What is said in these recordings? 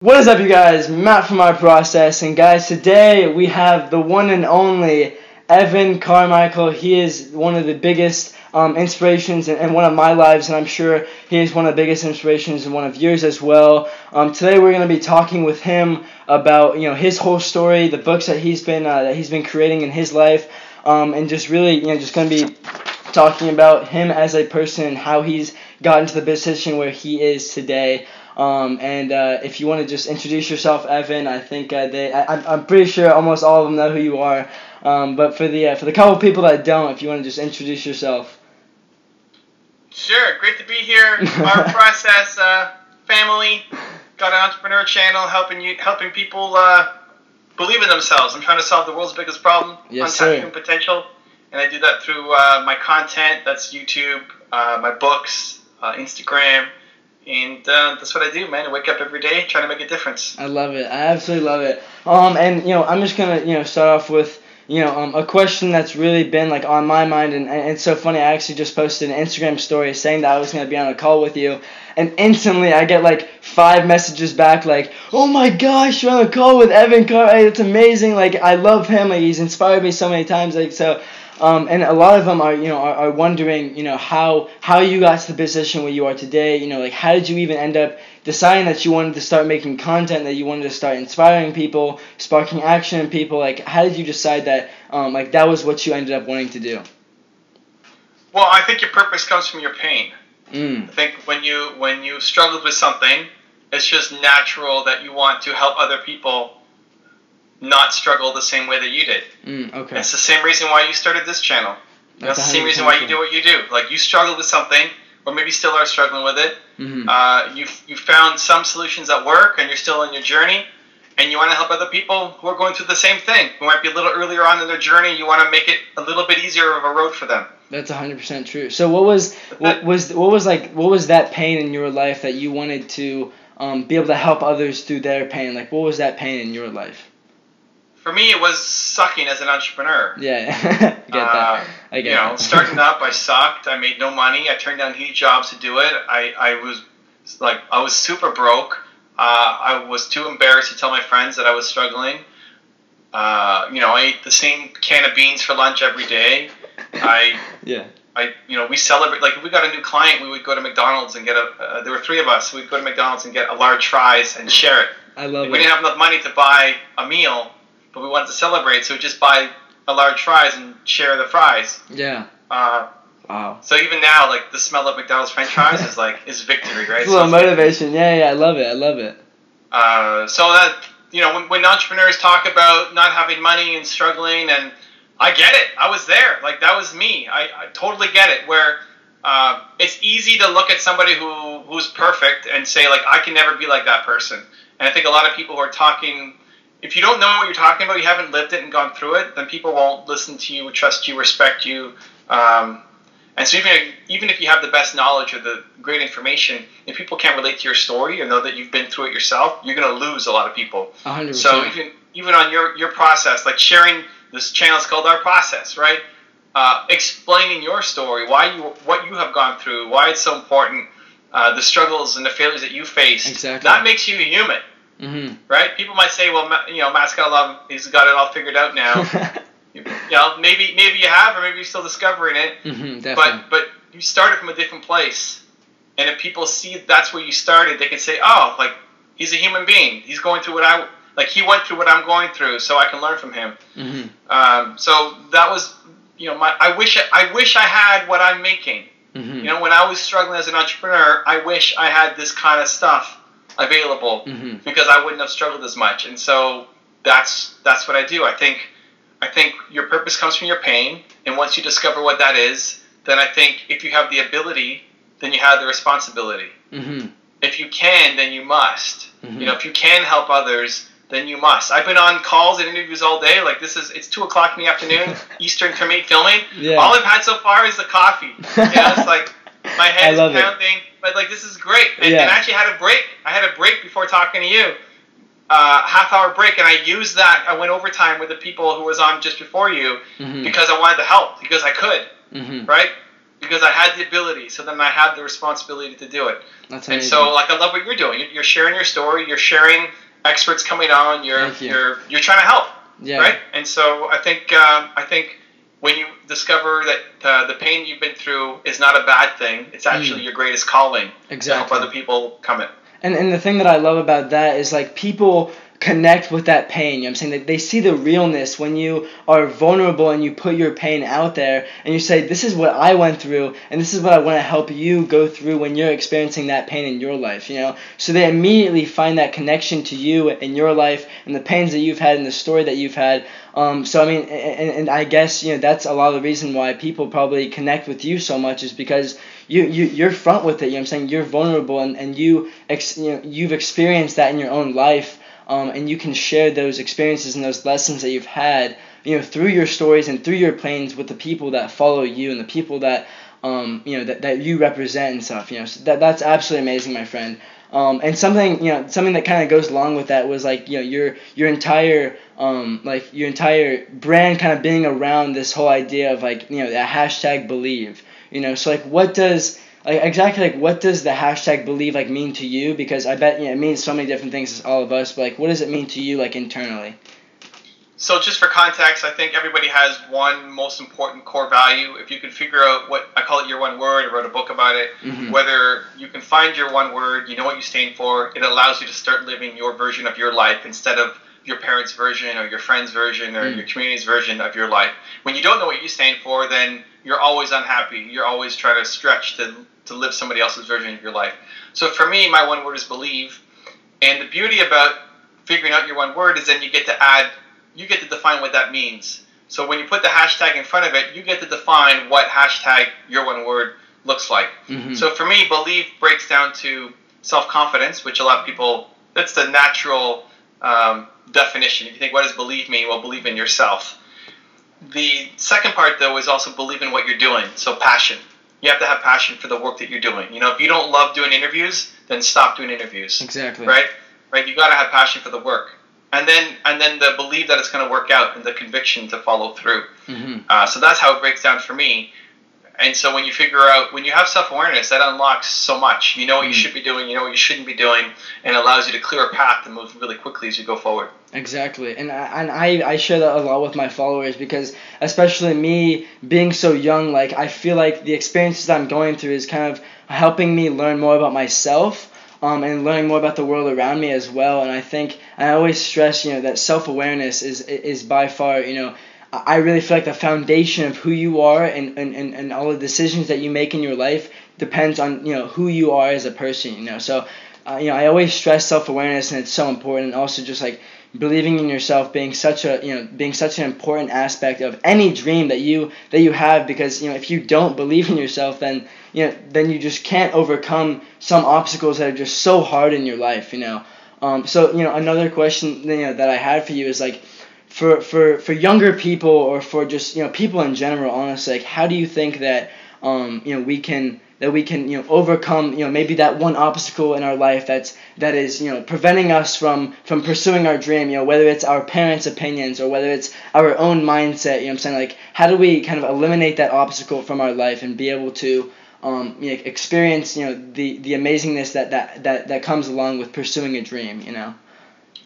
What is up, you guys? Matt from Our Process, and guys, today we have the one and only Evan Carmichael. He is one of the biggest inspirations in one of my lives, and I'm sure he is one of the biggest inspirations in one of yours as well. Today we're going to be talking with him about his whole story, the books that he's been creating in his life, and just really just going to be talking about him as a person and how he's gotten to the position where he is today. If you want to just introduce yourself, Evan, I think I'm pretty sure almost all of them know who you are. But for the couple people that don't, if you want to just introduce yourself. Sure, great to be here. Our Process family, got an entrepreneur channel helping people believe in themselves. I'm trying to solve the world's biggest problem, untapped human potential, and I do that through my content. That's YouTube, my books, Instagram. And that's what I do, man. I wake up every day trying to make a difference. I love it. I absolutely love it. I'm just gonna start off with a question that's really been on my mind, and it's so funny. I actually just posted an Instagram story saying that I was gonna be on a call with you, and instantly I get 5 messages back "Oh my gosh, you're on a call with Evan Carmichael. It's amazing. I love him. He's inspired me so many times. And a lot of them are wondering, how you got to the position where you are today. How did you even end up deciding that you wanted to start making content, that you wanted to start inspiring people, sparking action in people? How did you decide that, that was what you ended up wanting to do? Well, I think your purpose comes from your pain. I think when you struggled with something, it's just natural that you want to help other people not struggle the same way that you did. Okay. It's the same reason why you started this channel. It's the same reason why you do what you do. You struggled with something, or maybe still are struggling with it. You found some solutions that work, and you're still on your journey, and you want to help other people who are going through the same thing, who might be a little earlier on in their journey. You want to make it a little bit easier of a road for them. That's 100% true. So what was that pain in your life that you wanted to be able to help others through their pain? What was that pain in your life? For me, it was sucking as an entrepreneur. Yeah, I get that. Starting up, I sucked. I made no money. I turned down huge jobs to do it. I was super broke. I was too embarrassed to tell my friends that I was struggling. I ate the same can of beans for lunch every day. We celebrate. If we got a new client, we would go to McDonald's and get there were 3 of us. We'd go to McDonald's and get a large fries and share it. I love it. We didn't have enough money to buy a meal, but we wanted to celebrate, so we just buy a large fries and share the fries. Yeah. Wow. So even now, the smell of McDonald's French fries is victory, right? It's a little motivation. Yeah, I love it. So that when entrepreneurs talk about not having money and struggling, and I get it. I was there. That was me. I totally get it. Where it's easy to look at somebody who's perfect and say I can never be like that person. And I think a lot of people who are talking. If you don't know what you're talking about, you haven't lived it and gone through it, then people won't listen to you, trust you, respect you. And so even if you have the best knowledge or the great information, if people can't relate to your story and know that you've been through it yourself, you're going to lose a lot of people. 100%. So even on your process, sharing, this channel is called Our Process, right? Explaining your story, what you have gone through, why it's so important, the struggles and the failures that you faced. Exactly. That makes you a human. Right? People might say, well, Matt's he's got it all figured out now. Maybe you have, or maybe you're still discovering it. Definitely. But you started from a different place, and if people see that's where you started, they can say, oh, he's a human being. He's going through he went through what I'm going through, so I can learn from him. So that was, I wish I had what I'm making. When I was struggling as an entrepreneur, I wish I had this kind of stuff available because I wouldn't have struggled as much. And so that's what I do. I think your purpose comes from your pain, and once you discover what that is, then I think if you have the ability, then you have the responsibility. If you can, then you must. If you can help others, then you must. I've been on calls and interviews all day. It's 2:00 in the afternoon Eastern for me filming. Yeah. All I've had so far is the coffee. It's my head is pounding. But this is great. And I actually had a break. I had a break before talking to you. Half-hour break, and I used that. I went overtime with the people who was on just before you because I wanted to help, because I could, right? because I had the ability, so then I had the responsibility to do it. That's amazing. And so, like, I love what you're doing. You're sharing your story. You're sharing experts coming on. You're trying to help. Yeah. Right. And so I think when you discover that the pain you've been through is not a bad thing, it's actually your greatest calling. Exactly. To help other people come it. And the thing that I love about that is, like, people connect with that pain. You know what I'm saying? That they see the realness when you are vulnerable and you put your pain out there and you say, this is what I went through and this is what I want to help you go through when you're experiencing that pain in your life, you know? So they immediately find that connection to you in your life and the pains that you've had and the story that you've had. So I mean, and I guess, you know, that's a lot of the reason why people probably connect with you so much is because you're front with it. You know what I'm saying? You're vulnerable and you've experienced that in your own life. And you can share those experiences and those lessons that you've had, you know, through your stories and through your planes with the people that follow you and the people that, you know, that you represent and stuff, you know. So that's absolutely amazing, my friend. And something that kind of goes along with that was, like, you know, your entire brand kind of being around this whole idea of, like, you know, that hashtag believe, you know. So, like, what does the hashtag believe, like, mean to you? Because I bet, you know, it means so many different things to all of us, but, like, what does it mean to you, like, internally? So just for context, I think everybody has one most important core value. If you can figure out what, I call it your one word, I wrote a book about it, whether you can find your one word, you know what you stand for, it allows you to start living your version of your life instead of your parents' version or your friend's version or your community's version of your life. When you don't know what you stand for, then you're always unhappy. You're always trying to stretch to live somebody else's version of your life. So for me, my one word is believe. And the beauty about figuring out your one word is then you get to define what that means. So when you put the hashtag in front of it, you get to define what hashtag your one word looks like. So for me, believe breaks down to self-confidence, which a lot of people, that's the natural definition. If you think, what does believe mean? Well, believe in yourself. The second part, though, is also believe in what you're doing. So passion. You have to have passion for the work that you're doing. You know, if you don't love doing interviews, then stop doing interviews. Exactly. Right? You got to have passion for the work. And then the belief that it's going to work out and the conviction to follow through. So that's how it breaks down for me. And so when you have self-awareness, that unlocks so much. You know what you should be doing, you know what you shouldn't be doing, and it allows you to clear a path to move really quickly as you go forward. Exactly. And I share that a lot with my followers because especially me being so young, like, I feel like the experiences that I'm going through is kind of helping me learn more about myself. And learning more about the world around me as well. And I think I always stress, you know, that self-awareness is by far, you know, I really feel like the foundation of who you are and all the decisions that you make in your life depends on, you know, who you are as a person, you know. So, you know, I always stress self-awareness, and it's so important. And also just, like, believing in yourself being such an important aspect of any dream that you have, because, you know, if you don't believe in yourself, then you just can't overcome some obstacles that are just so hard in your life, you know. So, you know, another question, you know, that I had for you is, like, for younger people, or for just, you know, people in general, honestly, like, how do you think that you know, we can you know, overcome, you know, maybe that one obstacle in our life that is you know, preventing us from pursuing our dream, you know, whether it's our parents' opinions or whether it's our own mindset, you know what I'm saying? Like, how do we kind of eliminate that obstacle from our life and be able to you know, experience, you know, the amazingness that comes along with pursuing a dream, you know?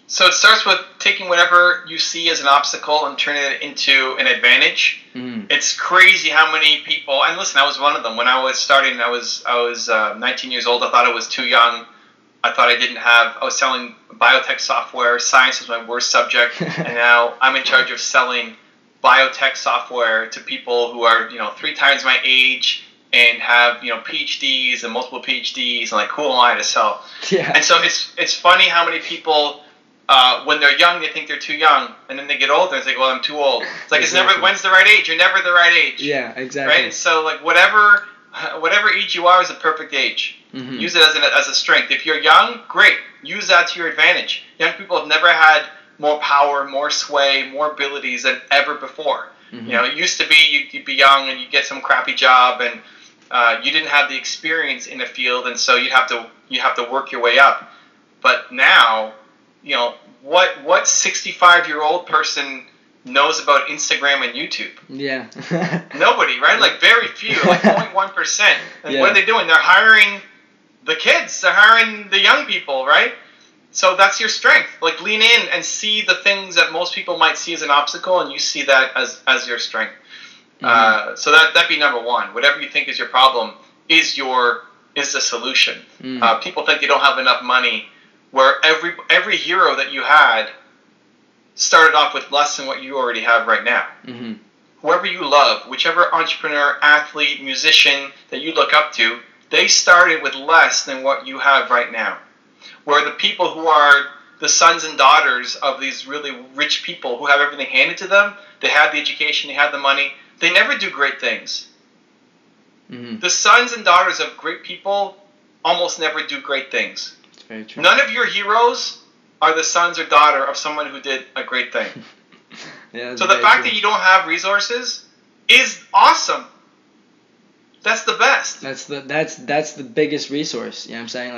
So it starts with taking whatever you see as an obstacle and turning it into an advantage. It's crazy how many people, and listen, I was one of them. When I was starting, I was 19 years old. I thought I was too young. I thought I was selling biotech software. Science was my worst subject. And now I'm in charge of selling biotech software to people who are, you know, 3 times my age and have, you know, PhDs and multiple PhDs, and, like, who am I to sell? Yeah. And so it's funny how many people, when they're young, they think they're too young, and then they get older and they go, well, I'm too old. It's like, exactly. It's never, when's the right age? You're never the right age. Yeah, exactly. Right? And so, like, whatever age you are is a perfect age. Use it as a strength. If you're young, great. Use that to your advantage. Young people have never had more power, more sway, more abilities than ever before. You know, it used to be you'd be young and you'd get some crappy job, and you didn't have the experience in the field, and so you have to work your way up. But now, you know, what 65-year-old person knows about Instagram and YouTube? Yeah. Nobody, right? Like very few, like 0.1%. And what are they doing? They're hiring the kids. They're hiring the young people, right? So that's your strength. Like lean in and see the things that most people might see as an obstacle, and you see that as your strength. Mm-hmm. So that'd be number one. Whatever you think is your problem is the solution. Mm-hmm. People think they don't have enough money, where every hero that you had started off with less than what you already have right now. Mm-hmm. Whoever you love, whichever entrepreneur, athlete, musician that you look up to, they started with less than what you have right now. Where the people who are the sons and daughters of these really rich people who have everything handed to them, they had the education, they had the money, they never do great things. Mm-hmm. The sons and daughters of great people almost never do great things. That's very true. None of your heroes are the sons or daughter of someone who did a great thing. Yeah, so the fact that you don't have resources is awesome. That's the best. That's the biggest resource. You know what I'm saying?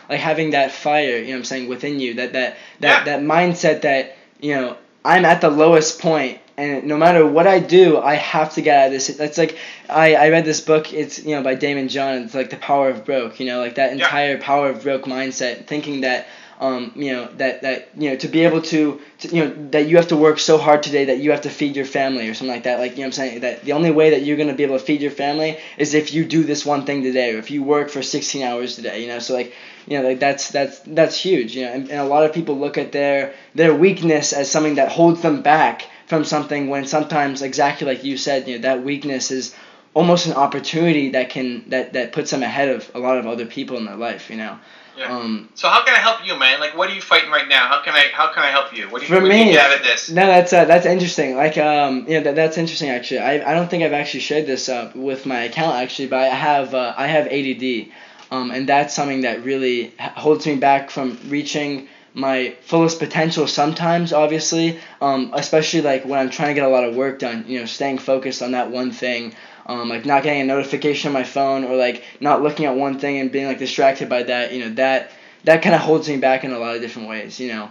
Like having that fire, you know what I'm saying, within you, that mindset that, you know, I'm at the lowest point, and no matter what I do, I have to get out of this. It's like I read this book, it's, you know, by Damon John, it's like The Power of Broke, you know, like that entire Power of Broke mindset, thinking that you know, that you know, to be able to, you know, that you have to work so hard today that you have to feed your family or something like that. Like, you know what I'm saying, that the only way that you're going to be able to feed your family is if you do this one thing today, or if you work for 16 hours today, you know. So like, you know, like that's huge, you know. And a lot of people look at their weakness as something that holds them back from something, when sometimes, exactly like you said, you know, that weakness is almost an opportunity that puts them ahead of a lot of other people in their life, you know. Yeah. So how can I help you, man? Like, what are you fighting right now? How can I help you? What do you me, get out of this? No, that's interesting. Like, you know, that's interesting actually. I don't think I've actually shared this with my account actually, but I have ADD, and that's something that really holds me back from reaching my fullest potential sometimes, obviously, especially like when I'm trying to get a lot of work done, you know, staying focused on that one thing. Like not getting a notification on my phone, or like not looking at one thing and being like distracted by that, you know, that kind of holds me back in a lot of different ways, you know.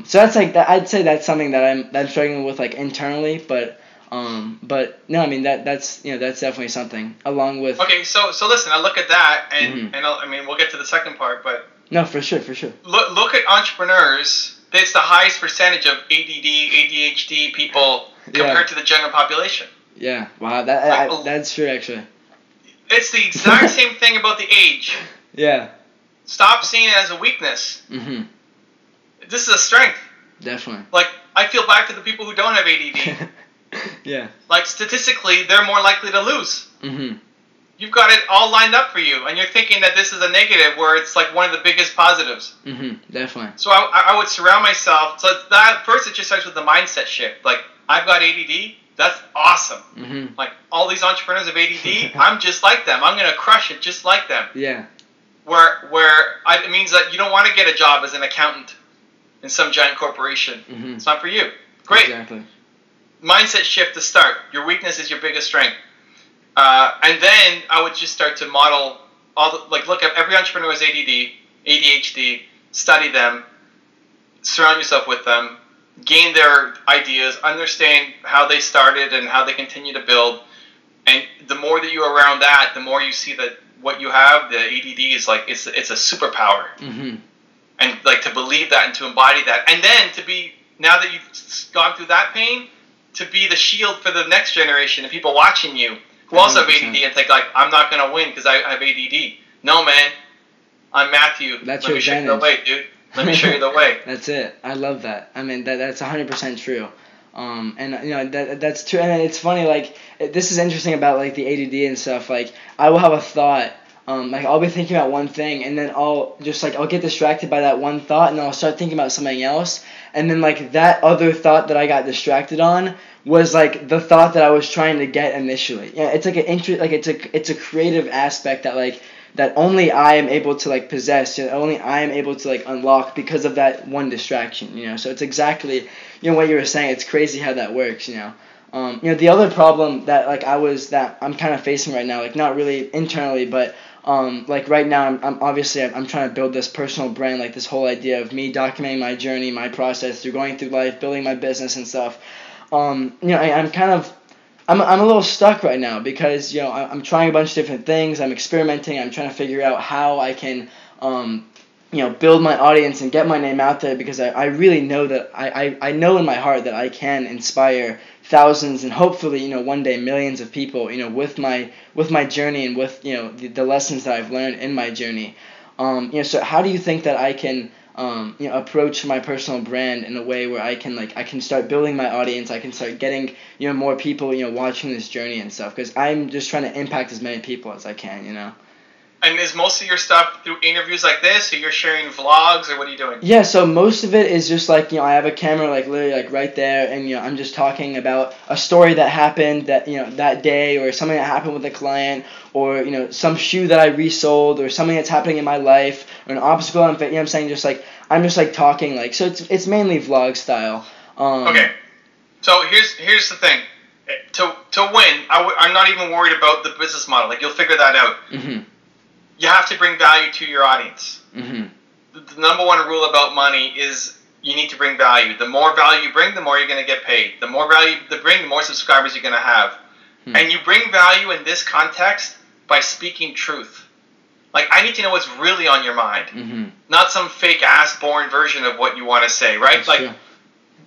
So that's like that. I'd say that's something that I'm struggling with, like internally, but no, I mean that's you know, that's definitely something along with. Okay, so listen, I look at that and I mean we'll get to the second part, but no, for sure. Look at entrepreneurs. It's the highest percentage of ADD, ADHD people compared to the general population. Yeah, wow, that's true actually. It's the exact same thing about the age. Yeah. Stop seeing it as a weakness. Mm-hmm. This is a strength. Definitely. Like, I feel bad for the people who don't have ADD. Yeah. Like, statistically, they're more likely to lose. Mm-hmm. You've got it all lined up for you, and you're thinking that this is a negative where it's like one of the biggest positives. Mm-hmm. Definitely. So I would surround myself. So that first, it just starts with the mindset shift. Like, I've got ADD. That's awesome. Mm-hmm. Like, all these entrepreneurs have ADD, I'm just like them. I'm going to crush it just like them. Yeah. It means that you don't want to get a job as an accountant in some giant corporation. Mm-hmm. It's not for you. Great. Exactly. Mindset shift to start. Your weakness is your biggest strength. And then I would just start to model look at every entrepreneur has ADD, ADHD, study them, surround yourself with them, gain their ideas, understand how they started and how they continue to build. And the more that you're around that, the more you see that what you have, the ADD, is like, it's a superpower. Mm-hmm. And like to believe that and to embody that. And then to be, now that you've gone through that pain, to be the shield for the next generation of people watching you who also 100%. Have ADD and think like, I'm not going to win because I have ADD. No, man. I'm Matthew. That's Let your me advantage. show you the way, dude. Let me show you the way. That's it. I love that. I mean, that's 100% true. And you know, that's true. And it's funny, like, this is interesting about like the ADD and stuff. Like, I will have a thought. Like, I'll be thinking about one thing, and then I'll get distracted by that one thought, and then I'll start thinking about something else, and then like that other thought that I got distracted on was like the thought that I was trying to get initially. Yeah, it's like it's a creative aspect that like that only I am able to like possess, and only I am able to like unlock because of that one distraction. You know, so it's exactly, you know, what you were saying. It's crazy how that works. You know. You know, the other problem that like that I'm kind of facing right now, like not really internally, but like right now I'm trying to build this personal brand, like this whole idea of me documenting my journey, my process through going through life, building my business and stuff. I'm a little stuck right now because, I'm trying a bunch of different things. I'm experimenting. I'm trying to figure out how I can, build my audience and get my name out there, because I really know that I know in my heart that I can inspire thousands and hopefully, one day millions of people, with my journey and with, the lessons that I've learned in my journey. So how do you think that I can, approach my personal brand in a way where I can start building my audience, I can start getting, more people, watching this journey and stuff, because I'm just trying to impact as many people as I can. And is most of your stuff through interviews like this, or you're sharing vlogs, or what are you doing? Yeah, so most of it is just I have a camera literally right there, and I'm just talking about a story that happened that day, or something that happened with a client, or some shoe that I resold, or something that's happening in my life, or an obstacle I'm I'm saying, I'm just talking so it's mainly vlog style. Okay, so here's the thing. To win, I'm not even worried about the business model. You'll figure that out. Mm-hmm. You have to bring value to your audience. Mm-hmm. The number one rule about money is you need to bring value. The more value you bring, the more you're going to get paid. The more value you bring, the more subscribers you're going to have. Mm-hmm. And you bring value in this context by speaking truth. I need to know what's really on your mind. Mm-hmm. Not some fake-ass, boring version of what you want to say, right? That's true.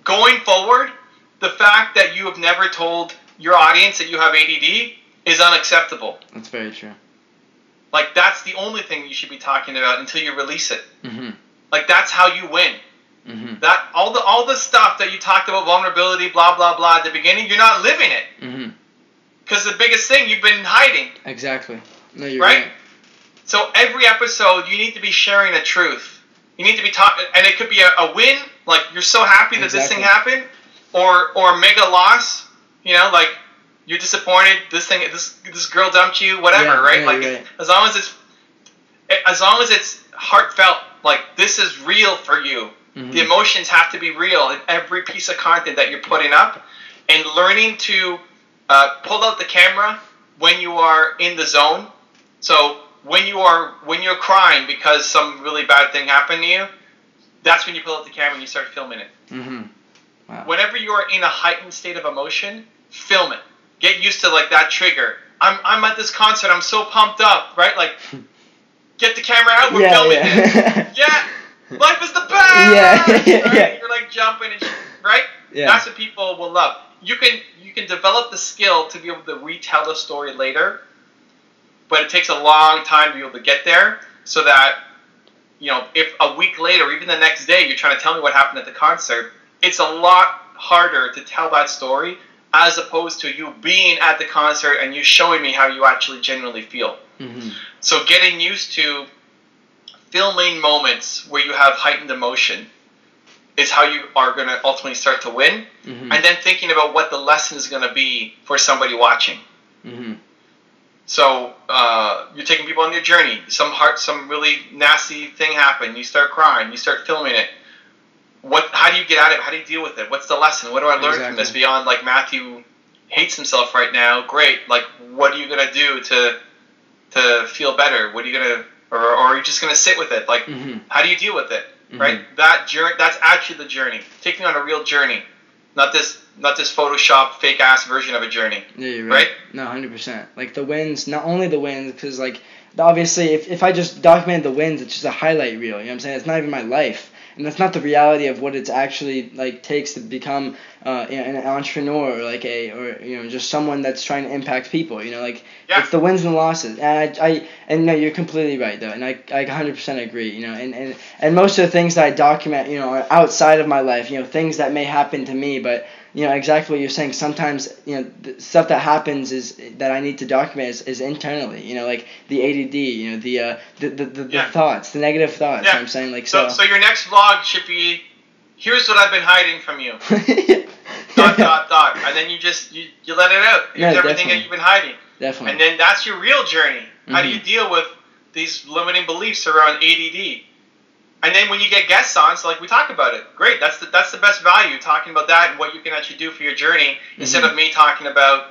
Going forward, the fact that you have never told your audience that you have ADD is unacceptable. That's very true. That's the only thing you should be talking about until you release it. Mm-hmm. That's how you win. Mm-hmm. That all the stuff that you talked about, vulnerability, blah, blah, blah, at the beginning, you're not living it. Because the biggest thing you've been hiding. Exactly. No, you're right. So every episode, you need to be sharing the truth. You need to be talking, and it could be a win, you're so happy that this thing happened, or a mega loss, you're disappointed. This girl dumped you. Whatever, right? Right. As long as it's heartfelt, this is real for you. Mm-hmm. The emotions have to be real in every piece of content that you're putting up, and learning to pull out the camera when you are in the zone. So when you're crying because some really bad thing happened to you, that's when you pull out the camera and you start filming it. Mm-hmm. Wow. Whenever you are in a heightened state of emotion, film it. Get used to that trigger. I'm at this concert. I'm so pumped up, right? Get the camera out. We're filming it. Yeah, life is the best. Yeah. Right? You're jumping and right. Yeah. That's what people will love. You can develop the skill to be able to retell the story later, but it takes a long time to be able to get there. So that if a week later, or even the next day, you're trying to tell me what happened at the concert, it's a lot harder to tell that story, as opposed to you being at the concert and you showing me how you actually genuinely feel. Mm-hmm. So getting used to filming moments where you have heightened emotion is how you are going to ultimately start to win. Mm-hmm. And then thinking about what the lesson is going to be for somebody watching. Mm-hmm. So you're taking people on your journey. Some really nasty thing happened. You start crying. You start filming it. How do you get out of it? How do you deal with it? What's the lesson? What do I learn from this beyond Matthew hates himself right now? Great. What are you gonna do to feel better? What are you gonna, or are you just gonna sit with it? Mm-hmm. How do you deal with it? Mm-hmm. Right. That journey. That's actually the journey. Take me on a real journey, not this Photoshop fake ass version of a journey. Yeah, you're right. No, 100%. The wins, not only the wins, because obviously if I just documented the wins, it's just a highlight reel. You know what I'm saying? It's not even my life. And that's not the reality of what it's actually takes to become an entrepreneur, or just someone that's trying to impact people. It's the wins and the losses. And no, you're completely right though, and I 100% agree. And most of the things that I document, are outside of my life. Things that may happen to me, but exactly what you're saying. Sometimes the stuff that happens is that I need to document is internally. The ADD. The thoughts, the negative thoughts. Yeah. You know what I'm saying So your next vlog should be, here's what I've been hiding from you. ... And then you let it out. Here's everything that you've been hiding. Definitely. And then that's your real journey. Mm-hmm. How do you deal with these limiting beliefs around ADD? And then when you get guests on, so we talk about it. Great, that's the best value, talking about that and what you can actually do for your journey, instead of me talking about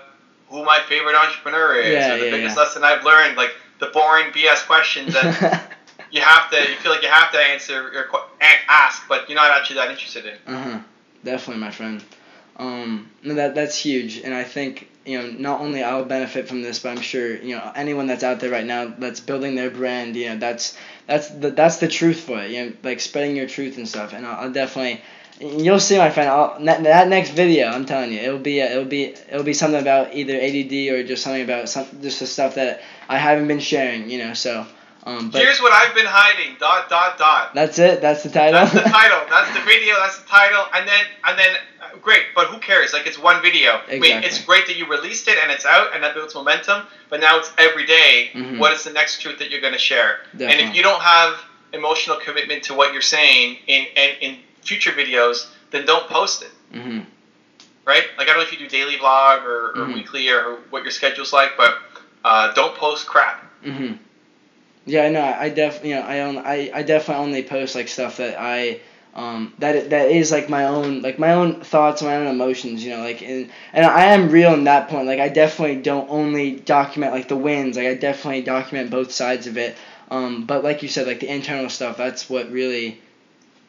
who my favorite entrepreneur is, or the biggest lesson I've learned, the boring BS questions that you feel like you have to answer or ask, but you're not actually that interested in. Definitely, my friend. That's huge, and I think not only I'll benefit from this, but I'm sure anyone that's out there right now that's building their brand, that's the truth for it, like spreading your truth and stuff. And I'll definitely, you'll see, my friend. That next video, I'm telling you, it'll be something about either ADD or just something about just the stuff that I haven't been sharing, So. But here's what I've been hiding. ... That's it. That's the title. That's the title. That's the video. That's the title. And then, great. But who cares? Like, it's one video. Exactly. I mean, it's great that you released it and it's out and that builds momentum. But now it's every day. Mm-hmm. What is the next truth that you're going to share? Definitely. And if you don't have emotional commitment to what you're saying in future videos, then don't post it. Mm-hmm. Right? Like, I don't know if you do daily vlog or mm-hmm. weekly or what your schedule's like, but don't post crap. Mm-hmm. Yeah, no, I definitely only post like stuff that that is like my own thoughts, my own emotions, and I am real in that point. Like, I definitely don't only document like the wins. Like, I definitely document both sides of it. But like you said, like the internal stuff, that's what really,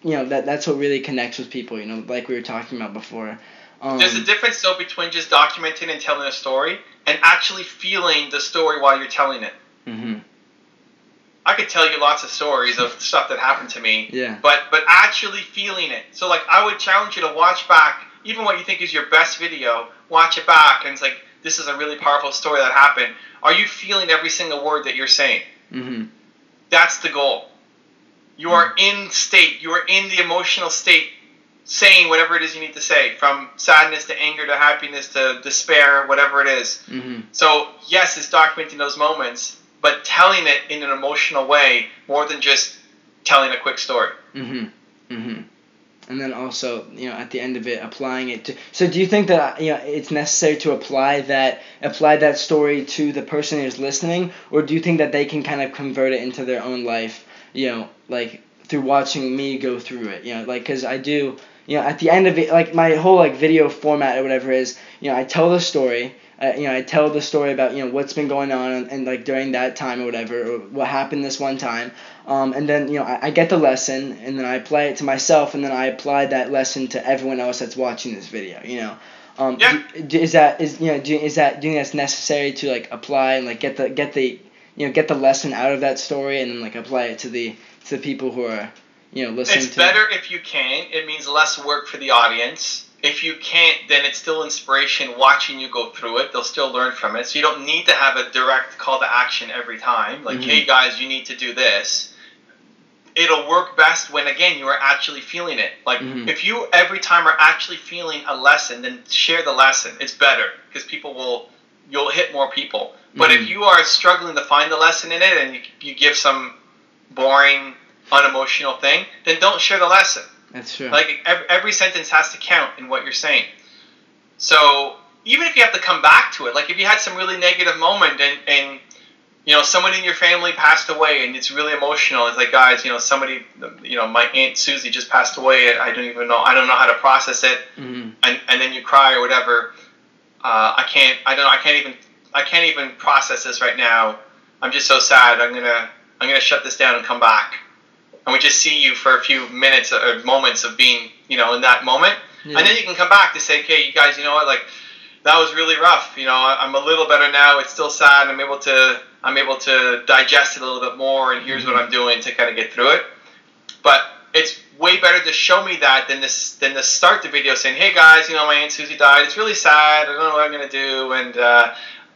that's what really connects with people. Like we were talking about before. There's a difference though between just documenting and telling a story and actually feeling the story while you're telling it. Mm-hmm. I could tell you lots of stories of stuff that happened to me, yeah. but actually feeling it. So, like, I would challenge you to watch back, even what you think is your best video, watch it back, and it's like, this is a really powerful story that happened. Are you feeling every single word that you're saying? Mm-hmm. That's the goal. You are in state. You are in the emotional state, saying whatever it is you need to say, from sadness to anger to happiness to despair, whatever it is. Mm-hmm. So, yes, it's documenting those moments, but telling it in an emotional way more than just telling a quick story. Mm-hmm. Mm-hmm. And then also, at the end of it, applying it to. So, do you think that it's necessary to apply that story to the person who's listening, or do you think that they can kind of convert it into their own life? Like through watching me go through it. Like, because I do. At the end of it, like my whole like video format or whatever is, I tell the story. I tell the story about what's been going on and like during that time or whatever, or what happened this one time, and then I get the lesson and then I apply it to myself and then I apply that lesson to everyone else that's watching this video. Yeah. Is that do you think that's necessary to like apply and like get the lesson out of that story and then like apply it to the people who are listening? It's better if you can. It means less work for the audience. If you can't, then it's still inspiration watching you go through it. They'll still learn from it. So you don't need to have a direct call to action every time. Like, mm-hmm. Hey, guys, you need to do this. It'll work best when, again, you are actually feeling it. Like, mm-hmm. if you every time are actually feeling a lesson, then share the lesson. It's better because you'll hit more people. But mm-hmm. if you are struggling to find the lesson in it and you give some boring, unemotional thing, then don't share the lesson. That's true. Like, every sentence has to count in what you're saying. So, even if you have to come back to it, like if you had some really negative moment and someone in your family passed away and it's really emotional, it's like, guys, somebody, my Aunt Susie just passed away, I don't know how to process it, mm-hmm. and then you cry or whatever. I can't even process this right now. I'm just so sad. I'm gonna shut this down and come back. And we just see you for a few minutes or moments of being, in that moment. Yeah. And then you can come back to say, okay, you guys, you know what, like, that was really rough. I'm a little better now. It's still sad. I'm able to digest it a little bit more, and here's mm-hmm. what I'm doing to kind of get through it. But it's way better to show me that than to start the video saying, hey, guys, my Aunt Susie died. It's really sad. I don't know what I'm going to do. And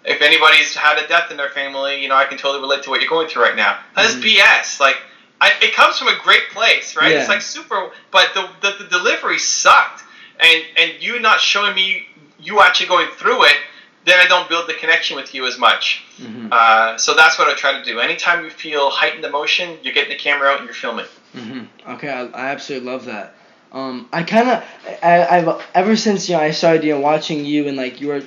if anybody's had a death in their family, I can totally relate to what you're going through right now. That's mm-hmm. BS. Like, it comes from a great place, right? Yeah. It's like super, but the delivery sucked, and you not showing me you actually going through it, then I don't build the connection with you as much. Mm-hmm. So that's what I try to do. Anytime you feel heightened emotion, you're getting the camera out and you're filming. Mm-hmm. Okay, I absolutely love that. I've ever since I started watching you and like your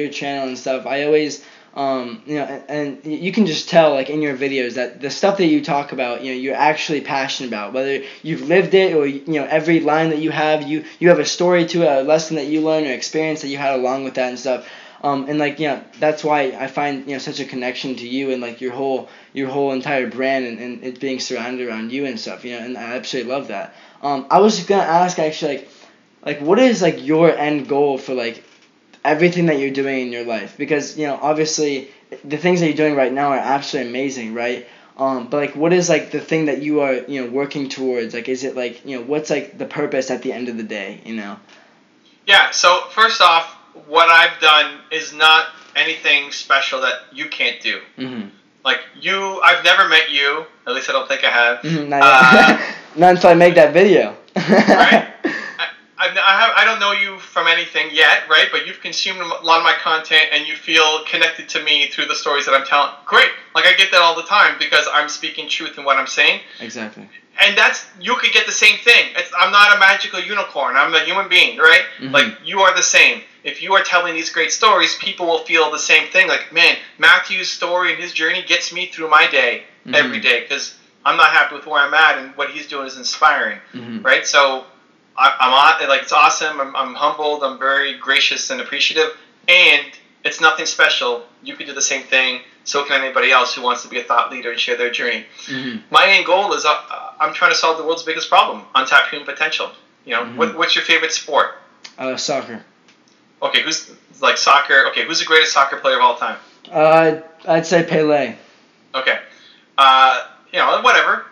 channel and stuff, I always. And you can just tell, like, in your videos that the stuff that you talk about, you're actually passionate about. Whether you've lived it or, every line that you have a story to it, a lesson that you learned or experience that you had along with that and stuff. And, like, that's why I find, such a connection to you and, like, your whole entire brand and it being surrounded around you and stuff, and I absolutely love that. I was going to ask, actually, like, like, what is, like, your end goal for, like, everything that you're doing in your life? Because, you know, obviously, the things that you're doing right now are absolutely amazing, right? But, like, what is, like, the thing that you are, you know, working towards? Like, is it, like, you know, what's, like, the purpose at the end of the day, you know? Yeah, so first off, what I've done is not anything special that you can't do. Mm-hmm. Like, I've never met you, at least I don't think I have. Mm-hmm, not yet. Not until I make that video. Right? I don't know you from anything yet, right? But you've consumed a lot of my content and you feel connected to me through the stories that I'm telling. Great. Like, I get that all the time because I'm speaking truth in what I'm saying. Exactly. And you could get the same thing. I'm not a magical unicorn. I'm a human being, right? Mm-hmm. Like, you are the same. If you are telling these great stories, people will feel the same thing. Like, man, Matthew's story and his journey gets me through my day every day because I'm not happy with where I'm at, and what he's doing is inspiring, right? So I'm on, like, it's awesome. I'm humbled. I'm very gracious and appreciative, and it's nothing special. You could do the same thing. So can anybody else who wants to be a thought leader and share their journey. My end goal is I'm trying to solve the world's biggest problem: untapped human potential. You know, what's your favorite sport? Soccer. Okay, who's like soccer? Okay, who's the greatest soccer player of all time? I'd say Pele. Okay, you know, whatever.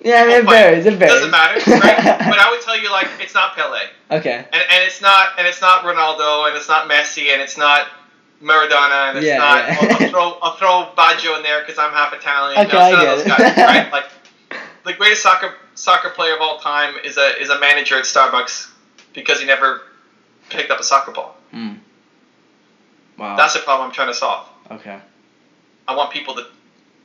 Yeah, it varies. It varies. Doesn't matter, right? But I would tell you, like, it's not Pele. Okay. And it's not Ronaldo, and it's not Messi, and it's not Maradona, and it's not. Yeah. I'll throw Baggio in there because I'm half Italian. Okay, I get those guys, right? Like, the greatest soccer player of all time is a manager at Starbucks because he never picked up a soccer ball. Wow. That's the problem I'm trying to solve. Okay. I want people to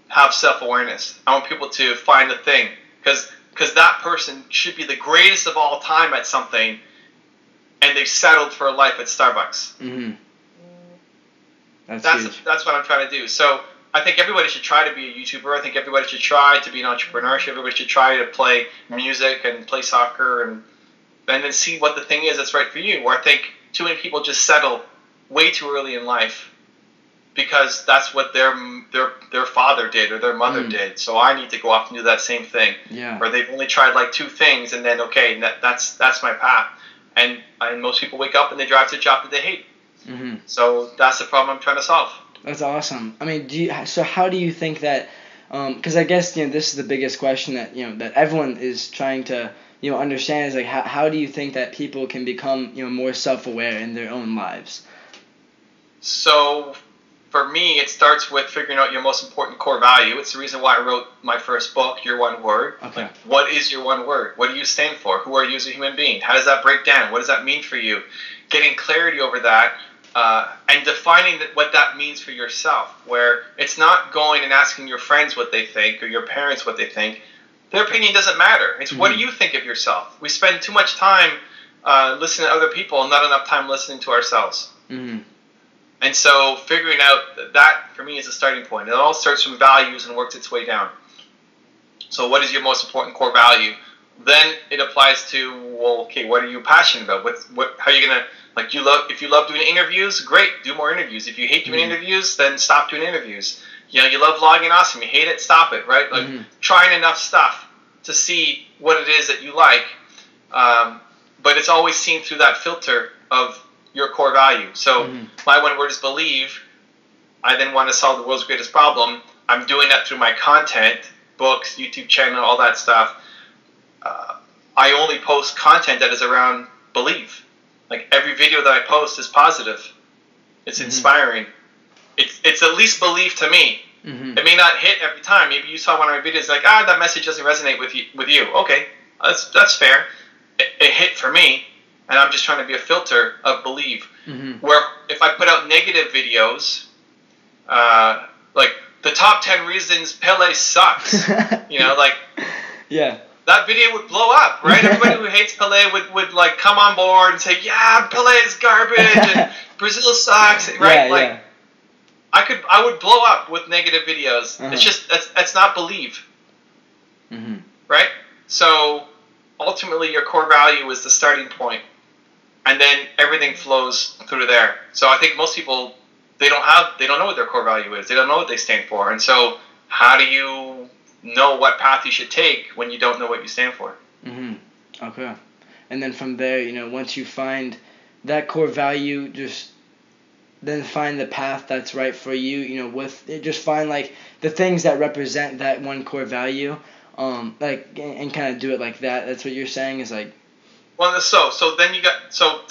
have self-awareness. I want people to find the thing, because that person should be the greatest of all time at something, and they've settled for a life at Starbucks. That's what I'm trying to do. So I think everybody should try to be a YouTuber. I think everybody should try to be an entrepreneur. Everybody should try to play music and play soccer and then see what the thing is that's right for you. Where I think too many people just settle way too early in life because that's what their father did or their mother did. So I need to go off and do that same thing. Yeah. Or they've only tried like two things and then okay, that's my path. And most people wake up and they drive to a job that they hate. So that's the problem I'm trying to solve. That's awesome. I mean, so how do you think that? Because I guess, you know, this is the biggest question that, you know, that everyone is trying to, you know, understand is like how do you think that people can become, you know, more self-aware in their own lives? So for me, it starts with figuring out your most important core value. It's the reason why I wrote my first book, Your One Word. Okay. Like, what is your one word? What do you stand for? Who are you as a human being? How does that break down? What does that mean for you? Getting clarity over that. And defining what that means for yourself, where it's not going and asking your friends what they think or your parents what they think. Their opinion doesn't matter. It's what do you think of yourself? We spend too much time listening to other people and not enough time listening to ourselves. And so figuring out that, for me, is a starting point. It all starts from values and works its way down. So what is your most important core value? Then it applies to, well, okay, what are you passionate about? How are you going to... Like, if you love doing interviews, great, do more interviews. If you hate doing interviews, then stop doing interviews. You know, you love vlogging, awesome. You hate it, stop it, right? Like, trying enough stuff to see what it is that you like. But it's always seen through that filter of your core value. So my one word is believe. I then want to solve the world's greatest problem. I'm doing that through my content, books, YouTube channel, all that stuff. I only post content that is around belief. Like, every video that I post is positive. It's inspiring. It's at least belief to me. It may not hit every time. Maybe you saw one of my videos like, that message doesn't resonate with you. Okay, that's fair. It hit for me, and I'm just trying to be a filter of belief. Where if I put out negative videos, like the top 10 reasons Pele sucks, you know, like, yeah. That video would blow up, right? Everybody who hates Pele would like come on board and say, yeah, Pele is garbage and Brazil sucks, right? Yeah. I would blow up with negative videos. It's just that's not believe, right? So ultimately, your core value is the starting point, and then everything flows through there. So I think most people they don't know what their core value is. They don't know what they stand for, and so how do you know what path you should take when you don't know what you stand for? Okay. and then from there, once you find that core value, just then find the path that's right for you, with it, just find like the things that represent that one core value, like, and kind of do it like that. That's what you're saying is like. Well, so then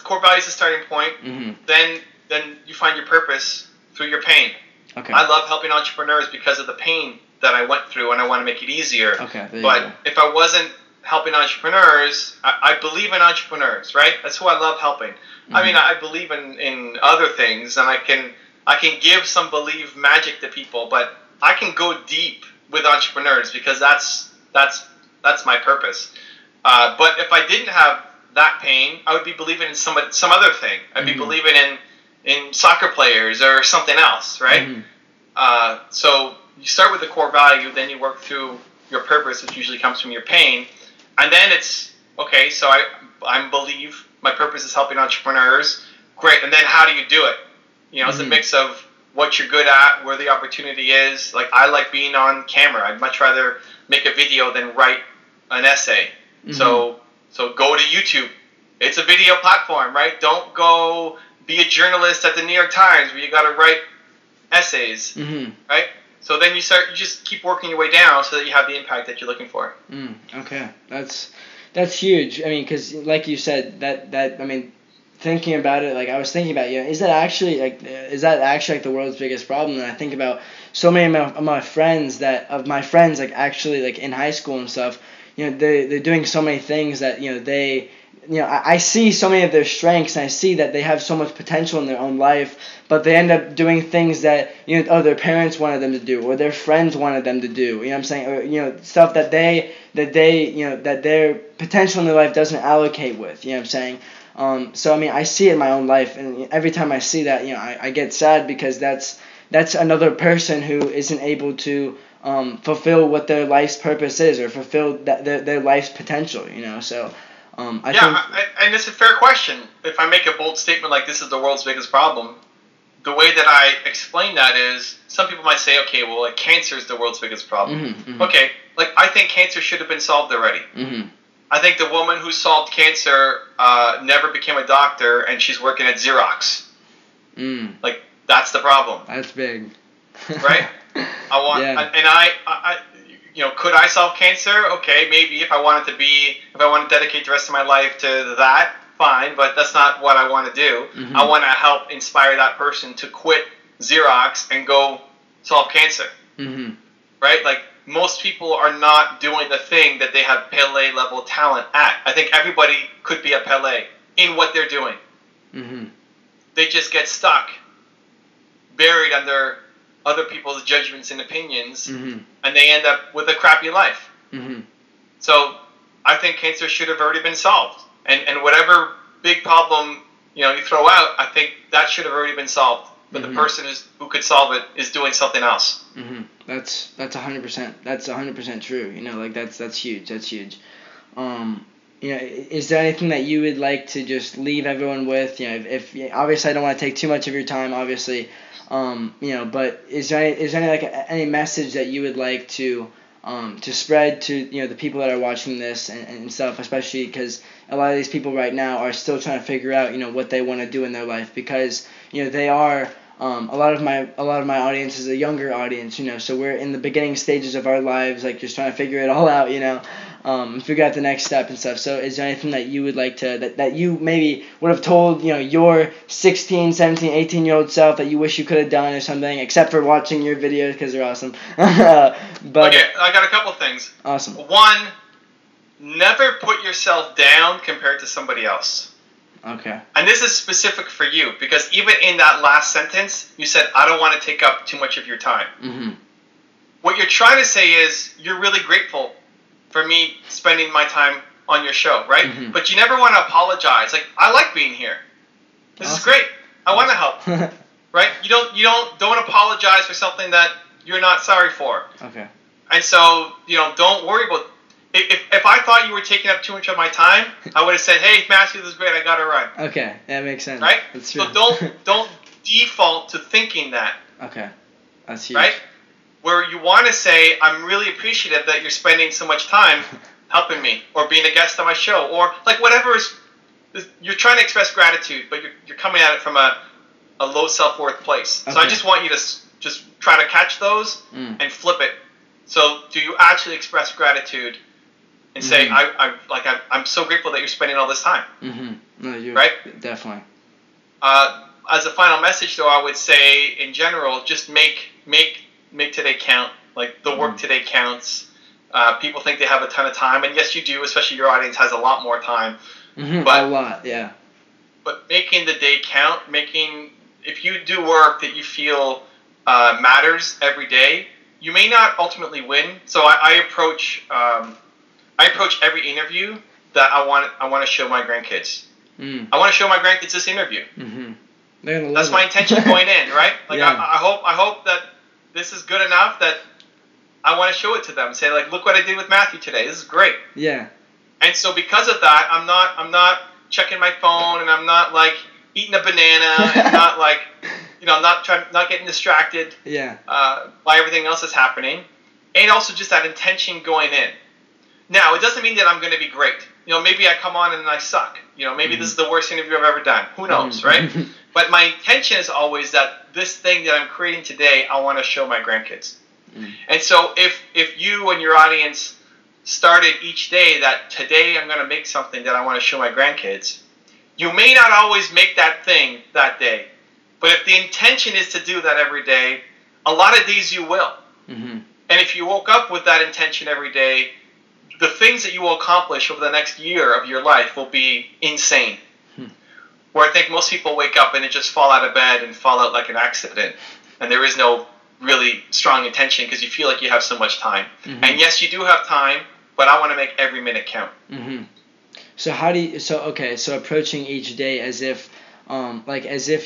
core value is the starting point. Mm-hmm. Then you find your purpose through your pain. Okay. I love helping entrepreneurs because of the pain that I went through, and I want to make it easier. Okay. But if I wasn't helping entrepreneurs, I believe in entrepreneurs, right? That's who I love helping. Mm-hmm. I mean, I believe in other things, and I can give some believe magic to people, but I can go deep with entrepreneurs because that's my purpose. But if I didn't have that pain, I would be believing in some other thing. I'd be believing in soccer players or something else, right? Mm-hmm. So you start with the core value, then you work through your purpose, which usually comes from your pain, and then it's okay. So I believe my purpose is helping entrepreneurs. Great, and then how do you do it? It's a mix of what you're good at, where the opportunity is. Like, I like being on camera. I'd much rather make a video than write an essay. Mm-hmm. So go to YouTube. It's a video platform, right? Don't go be a journalist at the New York Times where you got to write essays, right? So then you just keep working your way down so that you have the impact that you're looking for. Okay, that's huge. I mean, because like you said, that I mean, thinking about it, like I was thinking about, is that actually like the world's biggest problem? And I think about so many of my friends, like actually like in high school and stuff. They're doing so many things that I see so many of their strengths, and I see that they have so much potential in their own life, but they end up doing things that their parents wanted them to do, or their friends wanted them to do. You know what I'm saying? Or stuff that that their potential in their life doesn't allocate with. You know what I'm saying? So I mean, I see it in my own life, and every time I see that, I get sad because that's another person who isn't able to fulfill what their life's purpose is, or fulfill their life's potential. So. I think, and it's a fair question. If I make a bold statement like this is the world's biggest problem, the way that I explain that is, some people might say, okay, well, like cancer is the world's biggest problem. Okay, like I think cancer should have been solved already. I think the woman who solved cancer never became a doctor, and she's working at Xerox. Like, that's the problem. That's big. Right? Could I solve cancer? Okay, maybe if I want to dedicate the rest of my life to that, fine, but that's not what I want to do. I want to help inspire that person to quit Xerox and go solve cancer. Right? Like, most people are not doing the thing that they have Pele level talent at. I think everybody could be a Pele in what they're doing. They just get stuck, buried under other people's judgments and opinions, and they end up with a crappy life. So I think cancer should have already been solved. And whatever big problem you throw out, I think that should have already been solved. But the person who could solve it is doing something else. That's 100%. That's 100% true. Like that's huge. That's huge. Is there anything that you would like to just leave everyone with? If obviously I don't want to take too much of your time, obviously. But is there any message that you would like to spread to the people that are watching this and stuff, especially because a lot of these people right now are still trying to figure out what they want to do in their life, because they are a lot of my audience is a younger audience, so we're in the beginning stages of our lives, like just trying to figure it all out, figure out the next step and stuff. So is there anything that you would like to, that you maybe would have told, your 16, 17, 18-year-old self that you wish you could have done or something, except for watching your videos because they're awesome? But okay, I got a couple things. Awesome. One, never put yourself down compared to somebody else. Okay. And this is specific for you, because even in that last sentence, you said, I don't want to take up too much of your time. What you're trying to say is, you're really grateful for me spending my time on your show, right? But you never want to apologize. Like, I like being here. This is great. I want to help. Right? You don't apologize for something that you're not sorry for. Okay. And so, don't worry about. If I thought you were taking up too much of my time, I would have said, "Hey, Matthew, this is great. I got to run." Okay, that makes sense. Right? That's true. So don't default to thinking that. Okay, that's huge. Right? Where you want to say, "I'm really appreciative that you're spending so much time helping me, or being a guest on my show, or like whatever is you're trying to express gratitude, but you're coming at it from a low self-worth place. Okay. So I just want you to just try to catch those and flip it. So do you actually express gratitude and say, I'm so grateful that you're spending all this time? No, right? Definitely. As a final message, though, I would say, in general, just make today count. Like, the work today counts. People think they have a ton of time, and yes, you do, especially your audience has a lot more time. But, a lot, yeah. But making the day count, if you do work that you feel matters every day, you may not ultimately win. So I approach every interview that I want to show my grandkids. I want to show my grandkids this interview. That's my intention going in, right? Like, yeah. I hope that this is good enough that I want to show it to them and say, like, look what I did with Matthew today. This is great. Yeah. And so because of that, I'm not checking my phone, and I'm not like eating a banana, and not like, not getting distracted. Yeah. By everything else that's happening, and also just that intention going in. Now, it doesn't mean that I'm going to be great. Maybe I come on and I suck. Maybe this is the worst interview I've ever done. Who knows, right? But my intention is always that this thing that I'm creating today, I want to show my grandkids. And so if you and your audience started each day that today I'm going to make something that I want to show my grandkids, you may not always make that thing that day. But if the intention is to do that every day, a lot of days you will. And if you woke up with that intention every day, the things that you will accomplish over the next year of your life will be insane. Where I think most people wake up and they just fall out of bed and fall out like an accident. And there is no really strong intention because you feel like you have so much time. And yes, you do have time, but I want to make every minute count. So so approaching each day as if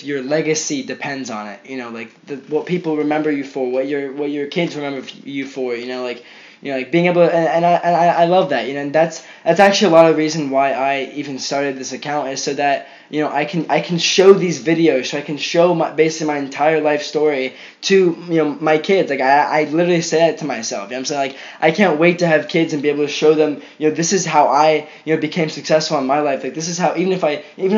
your legacy depends on it, what people remember you for, what your kids remember you for, being able to, and I love that, and that's actually a lot of the reason why I even started this account, is so that I can show these videos, so I can show basically my entire life story to my kids. Like I literally say that to myself. I'm saying, like, I can't wait to have kids and be able to show them this is how I became successful in my life. Like, this is how, even if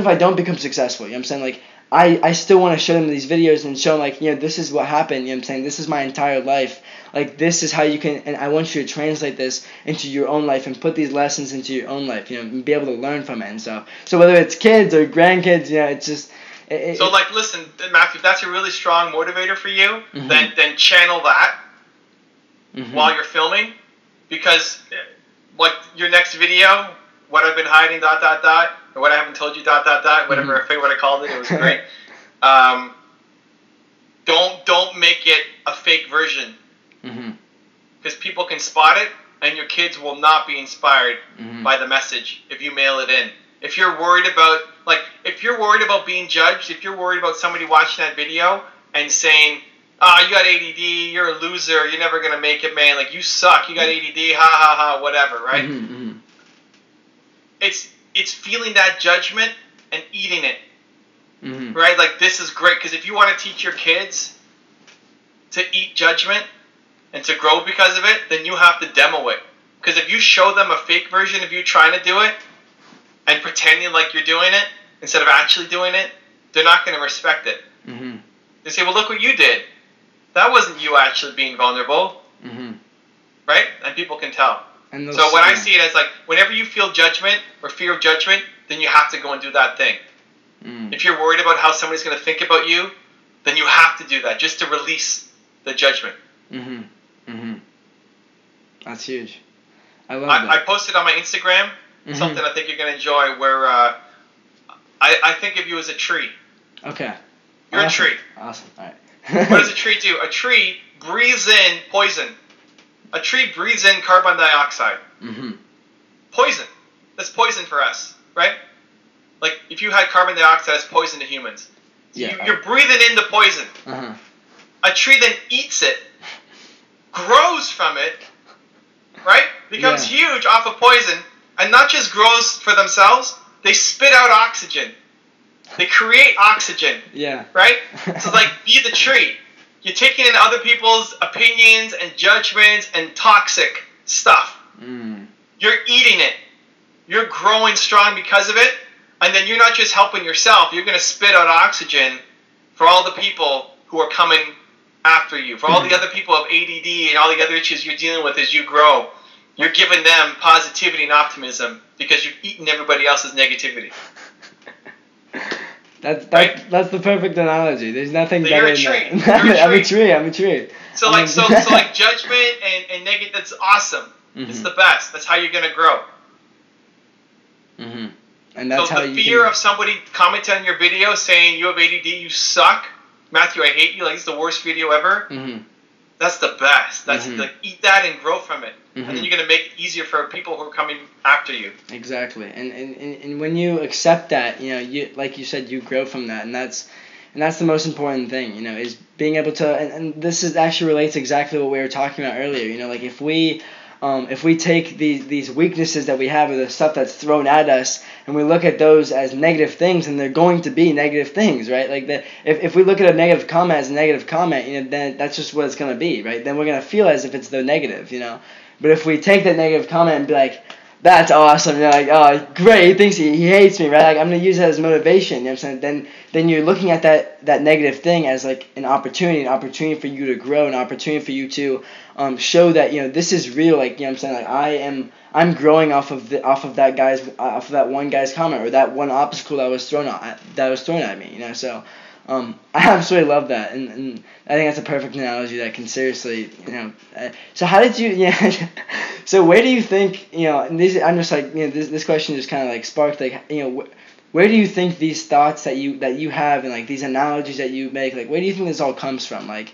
I don't become successful, I'm saying, like, I still want to show them these videos and show them, like, this is what happened. I'm saying, this is my entire life. Like, this is how you can, and I want you to translate this into your own life and put these lessons into your own life, and be able to learn from it and stuff. So whether it's kids or grandkids, it's just. Like, listen, Matthew, if that's a really strong motivator for you, then channel that while you're filming, because like your next video, what I've been hiding, ... or what I haven't told you, ... whatever, I forget what I called it. It was great. Don't make it a fake version. Because people can spot it, and your kids will not be inspired by the message if you mail it in. If you're worried about being judged, if you're worried about somebody watching that video and saying, you got ADD, you're a loser, you're never gonna make it, man, like, you suck, you got ADD, ha ha ha, whatever, right? It's feeling that judgment and eating it, right? Like, this is great, because if you want to teach your kids to eat judgment and to grow because of it, then you have to demo it. Because if you show them a fake version of you trying to do it and pretending like you're doing it instead of actually doing it, they're not going to respect it. They say, well, look what you did. That wasn't you actually being vulnerable. Right? And people can tell. So when I see it as, like, whenever you feel judgment or fear of judgment, then you have to go and do that thing. If you're worried about how somebody's going to think about you, then you have to do that just to release the judgment. That's huge. I love that. I posted on my Instagram something I think you're going to enjoy, where I think of you as a tree. Okay. You're a tree. Awesome. All right. What does a tree do? A tree breathes in poison. A tree breathes in carbon dioxide. Poison. That's poison for us, right? Like, if you had carbon dioxide, it's poison to humans. So you're breathing in the poison. A tree then eats it, grows from it, right? Becomes huge off of poison, and not just grows for themselves, they spit out oxygen. They create oxygen. Right? So, like, be the tree. You're taking in other people's opinions and judgments and toxic stuff. You're eating it. You're growing strong because of it. And then you're not just helping yourself, you're going to spit out oxygen for all the people who are coming after you, for all the other people of ADD and all the other issues you're dealing with as you grow. You're giving them positivity and optimism because you've eaten everybody else's negativity. That's the perfect analogy. There's nothing so better than that. I'm a tree. So like judgment and negative, that's awesome. Mm-hmm. It's the best. That's how you're gonna grow. Mm-hmm. And that's so how the fear of somebody commenting on your video saying you have ADD, you suck, Matthew, I hate you, like it's the worst video ever. Mm-hmm. That's the best. That's like eat that and grow from it, and then you're gonna make it easier for people who are coming after you. Exactly, and when you accept that, you like you said, you grow from that, and that's the most important thing, is being able to, and this is actually relates exactly what we were talking about earlier. Like if we take these weaknesses that we have, or the stuff that's thrown at us, and we look at those as negative things, and they're going to be negative things, right? Like if we look at a negative comment as a negative comment, then that's just what it's going to be, right? Then we're going to feel as if it's the negative, But if we take that negative comment and be like, that's awesome, like, oh, great, he thinks he hates me, right? Like, I'm going to use that as motivation, what I'm saying? Then you're looking at that negative thing as like an opportunity for you to grow, an opportunity for you to show that, this is real, like, what I'm saying? Like, I'm growing off of that one guy's comment, or that one obstacle that was thrown at me, so I absolutely love that, and I think that's a perfect analogy that can seriously, so how did you, so where do you think, and I'm just like, this question just kind of like sparked, like, where do you think these thoughts that you have, and like these analogies that you make, like, where do you think this all comes from, like,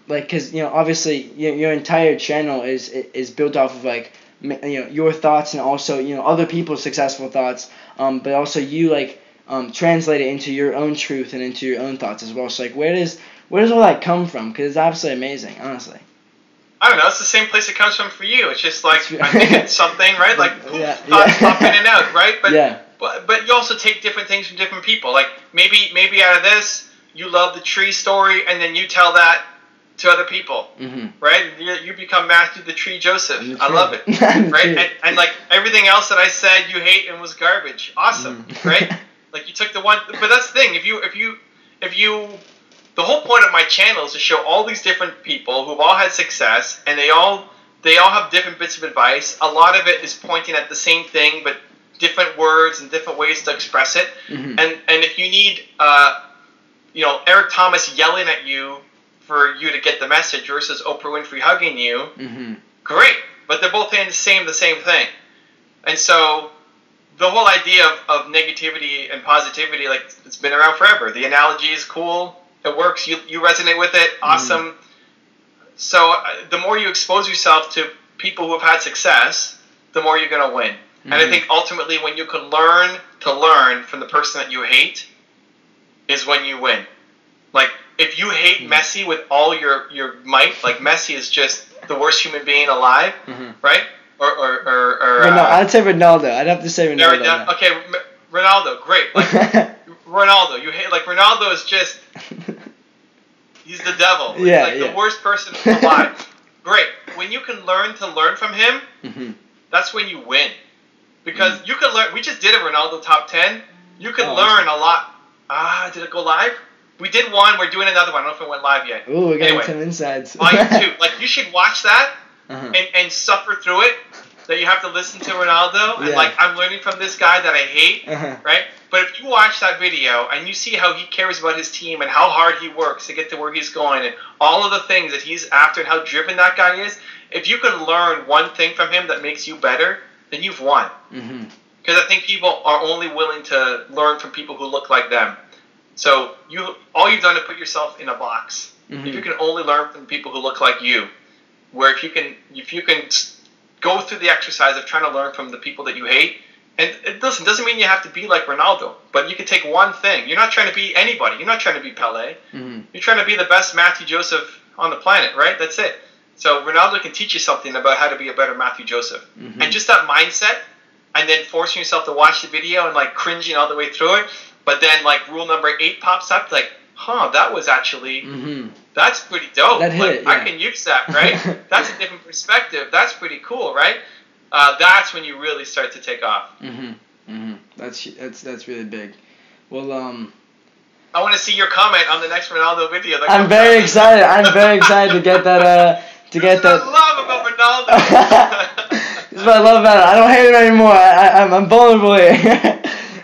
because, obviously, your entire channel is built off of, like, your thoughts, and also, other people's successful thoughts, but also you, like, translate it into your own truth and into your own thoughts as well. So, like, where does all that come from? Because it's absolutely amazing, honestly. I don't know. It's the same place it comes from for you. It's just like I think it's something, right? Like thoughts pop in and out, right? But you also take different things from different people. Like maybe out of this you love the tree story, and then you tell that to other people, right? You become Matthew the Tree Joseph. I love it, right? And like everything else that I said you hate and was garbage. Awesome, right? Like you took the one, but that's the thing. If you, the whole point of my channel is to show all these different people who've all had success, and they all have different bits of advice. A lot of it is pointing at the same thing, but different words and different ways to express it. And if you need, Eric Thomas yelling at you for you to get the message versus Oprah Winfrey hugging you, great. But they're both saying the same thing, and so. The whole idea of negativity and positivity, like, it's been around forever. The analogy is cool. It works. You resonate with it. Awesome. So the more you expose yourself to people who have had success, the more you're going to win. And I think ultimately when you can learn to learn from the person that you hate is when you win. Like, if you hate Messi with all your might, like Messi is just the worst human being alive, right? Or I'd say Ronaldo. I'd have to say Ronaldo. Okay, Ronaldo, great. Like, Ronaldo, you hate, like, Ronaldo is just, he's the devil. He's the worst person alive. Great. When you can learn from him, that's when you win. Because you can learn, we just did a Ronaldo top 10. You can learn a lot. Did it go live? We did one, we're doing another one. I don't know if it went live yet. Ooh, we're getting some insides. On YouTube. Like, you should watch that. And suffer through it, that you have to listen to Ronaldo, and like, I'm learning from this guy that I hate, right? But if you watch that video and you see how he cares about his team and how hard he works to get to where he's going and all of the things that he's after and how driven that guy is, if you can learn one thing from him that makes you better, then you've won. Because I think people are only willing to learn from people who look like them. So all you've done is put yourself in a box. If you can only learn from people who look like you, where if you can go through the exercise of trying to learn from the people that you hate, and it doesn't mean you have to be like Ronaldo, but you can take one thing. You're not trying to be anybody. You're not trying to be Pelé. You're trying to be the best Matthew Joseph on the planet, right? That's it. So Ronaldo can teach you something about how to be a better Matthew Joseph. And just that mindset, and then forcing yourself to watch the video and like cringing all the way through it, but then like rule number 8 pops up, like, that was actually, that's pretty dope. That hit, I can use that, right? That's a different perspective. That's pretty cool, right? That's when you really start to take off. That's really big. Well, I want to see your comment on the next Ronaldo video. I'm very excited. I'm very excited to get that. That's what I love about Ronaldo. This is what I love about it. I don't hate him anymore. I'm vulnerable here.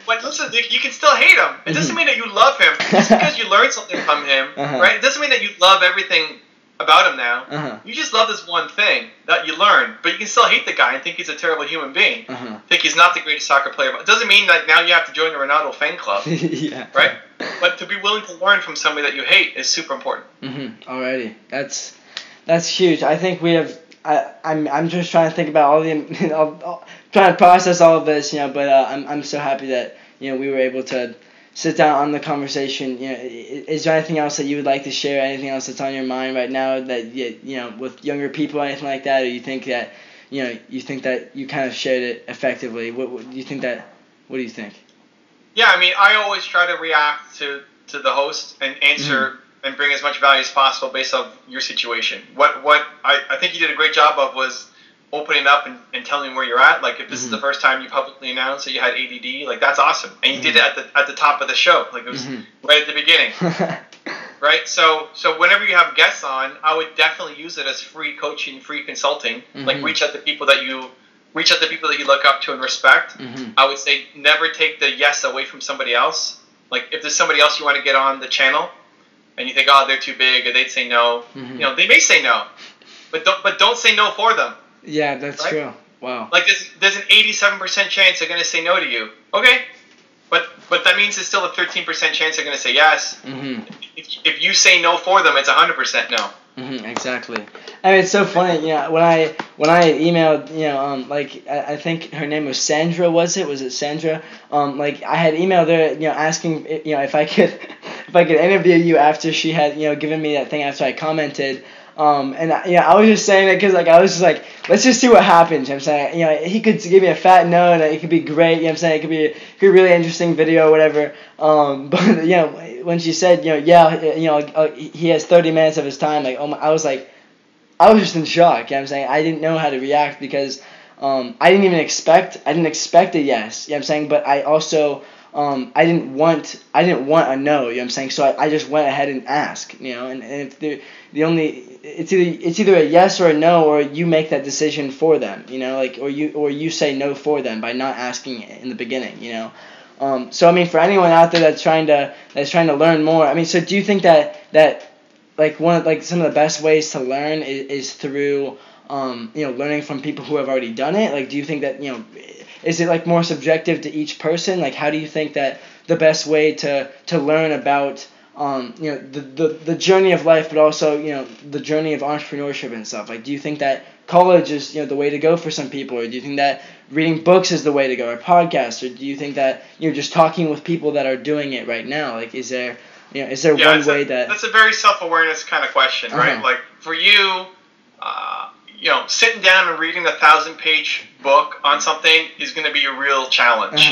But listen, you can still hate him. It doesn't mean that you love him. Just because you learned something from him, right? It doesn't mean that you love everything about him now. You just love this one thing that you learned. But you can still hate the guy and think he's a terrible human being. Think he's not the greatest soccer player. It doesn't mean that now you have to join the Ronaldo fan club. Yeah. Right? But to be willing to learn from somebody that you hate is super important. Alrighty. That's huge. I think we have... I'm just trying to think about all the... trying to process all of this, but I'm so happy that, we were able to sit down on the conversation. Is there anything else that you would like to share? Anything else that's on your mind right now that with younger people, anything like that, or you think that you kind of shared it effectively? What do you think that? What do you think? Yeah, I mean, I always try to react to the host and answer and bring as much value as possible based on your situation. What I think you did a great job of was opening up and telling where you're at. Like, if this is the first time you publicly announced that you had ADD, like, that's awesome. And you did it at the top of the show. Like, it was right at the beginning. Right? So whenever you have guests on, I would definitely use it as free coaching, free consulting. Like, reach out to people that you look up to and respect. I would say never take the yes away from somebody else. Like, if there's somebody else you want to get on the channel and you think, oh, they're too big, or they'd say no, they may say no. But don't say no for them. Yeah, that's true. Wow. Like, there's an 87% chance they're going to say no to you. Okay. But that means there's still a 13% chance they're going to say yes. If you say no for them, it's 100% no. Exactly. I mean, it's so funny. When I emailed, I think her name was Sandra. Was it Sandra? I had emailed her, asking, if I could interview you after she had, given me that thing after I commented. I was just saying it because, I was just like, let's just see what happens. I'm saying, he could give me a fat no, and it could be great. I'm saying it could be a really interesting video or whatever. But when she said, he has 30 minutes of his time, I was just in shock. I'm saying I didn't know how to react because I didn't expect a yes. I'm saying, but I also I didn't want a no. I'm saying, so I just went ahead and asked. And if it's either a yes or a no, or you make that decision for them. Or you say no for them by not asking in the beginning. So I mean, for anyone out there that's trying to learn more, I mean, so do you think that some of the best ways to learn is through learning from people who have already done it? Like, do you think that is it more subjective to each person? Like, how do you think that the best way to learn about the journey of life, but also the journey of entrepreneurship and stuff? Like, do you think that college is the way to go for some people, or do you think that reading books is the way to go, or podcasts, or do you think that just talking with people that are doing it right now? Like, is there one way that... That's a very self-awareness kind of question, right? Like, for you, sitting down and reading a 1,000-page book on something is going to be a real challenge.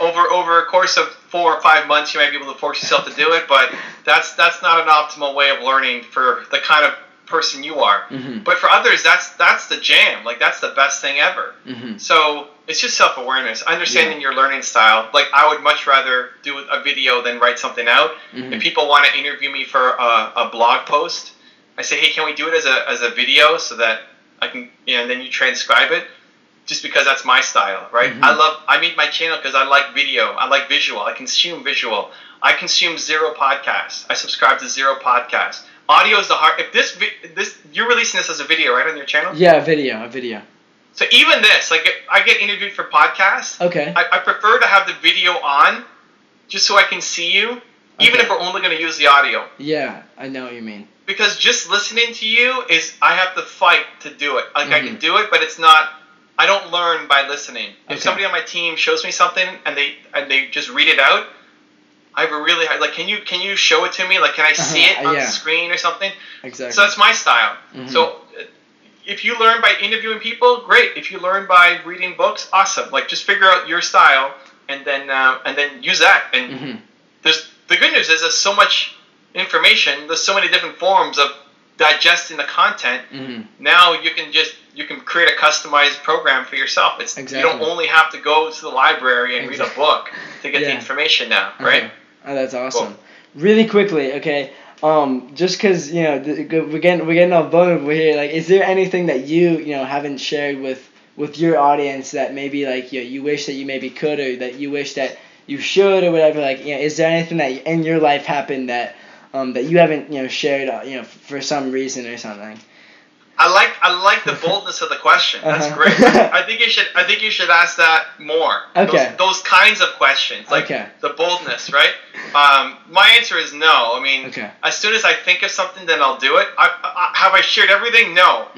Over a course of 4 or 5 months, you might be able to force yourself to do it, but that's not an optimal way of learning for the kind of person you are. But for others, that's the jam. Like, that's the best thing ever. So it's just self-awareness, understanding your learning style. Like, I would much rather do a video than write something out. If people want to interview me for a blog post, I say, hey, can we do it as a video so that I can, and then you transcribe it, just because that's my style, right? I made my channel because I like video, I like visual, I consume visual. I consume 0 podcasts. I subscribe to 0 podcasts. Audio is the hard. If this you're releasing this as a video, right, on your channel? Yeah, a video. So even this, like, if I get interviewed for podcasts, okay, I prefer to have the video on, just so I can see you, even if we're only going to use the audio. Yeah, I know what you mean. Because just listening to you I have to fight to do it. Like, I can do it, but it's not. I don't learn by listening. If somebody on my team shows me something and they just read it out, I have a really hard, like, can you show it to me? Like, can I see it on the screen or something? Exactly. So that's my style. So if you learn by interviewing people, great. If you learn by reading books, awesome. Like, just figure out your style and then use that. And the good news is there's so much information. There's so many different forms of digesting the content, now you can create a customized program for yourself. You don't only have to go to the library and read a book to get the information now, right? Oh, that's awesome. Cool. Really quickly, okay. Just because we're getting all vulnerable here. Like, is there anything that you haven't shared with your audience that maybe like you wish that you maybe could, or that you wish that you should, or whatever? Like, is there anything that in your life happened that that you haven't shared for some reason or something? I like the boldness of the question. That's great. I think you should ask that more. Okay. Those kinds of questions, like the boldness, right? My answer is no. I mean, as soon as I think of something, then I'll do it. Have I shared everything? No.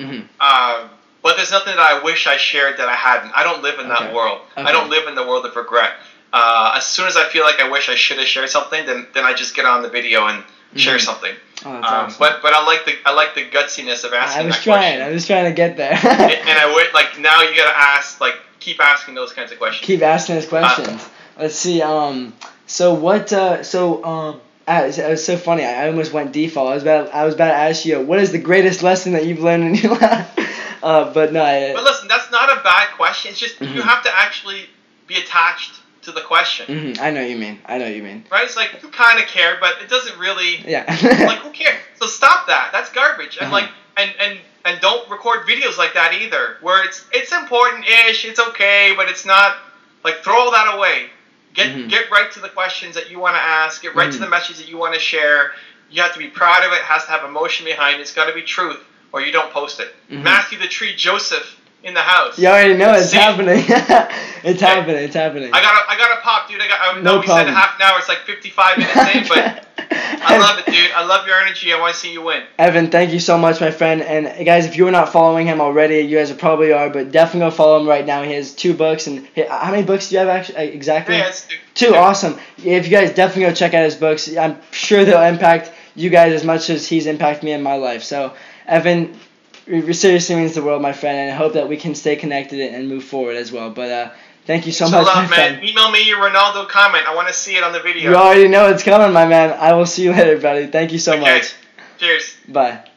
But there's nothing that I wish I shared that I hadn't. I don't live in that world. I don't live in the world of regret. As soon as I feel like I wish I should have shared something, then I just get on the video and share something. Oh, that's awesome. But I like the gutsiness of asking that question. I was trying to get there. And I would now you gotta ask, keep asking those kinds of questions. Keep asking those questions. Let's see. So what? It was so funny. I almost went default. I was about to ask you, what is the greatest lesson that you've learned in your life? But no. But listen, that's not a bad question. It's just you have to actually be attached to the question. I know what you mean. Right? It's like, you kind of care, but it doesn't really. Yeah. Like, who cares? So stop that. That's garbage. And and don't record videos like that either, where it's important-ish, it's okay, but it's not. Like, throw all that away. Get right to the questions that you want to ask. Get right to the message that you want to share. You have to be proud of it. It has to have emotion behind it. It's got to be truth, or you don't post it. Matthew the Tree Joseph in the house. You already know it's happening. It's happening. I got to pop, dude. I no we problem. said half an hour. It's like 55 minutes in, but I love it, dude. I love your energy. I want to see you win. Evan, thank you so much, my friend. And guys, if you're not following him already, you guys probably are, but definitely go follow him right now. He has 2 books. And how many books do you have actually exactly? Yeah, it's 2. Awesome. If you guys definitely go check out his books, I'm sure they'll impact you guys as much as he's impacted me in my life. So, Evan, it seriously means the world, my friend, and I hope that we can stay connected and move forward as well. But thank you so much, my friend. Email me your Ronaldo comment. I want to see it on the video. You already know it's coming, my man. I will see you later, buddy. Thank you so much. Cheers. Bye.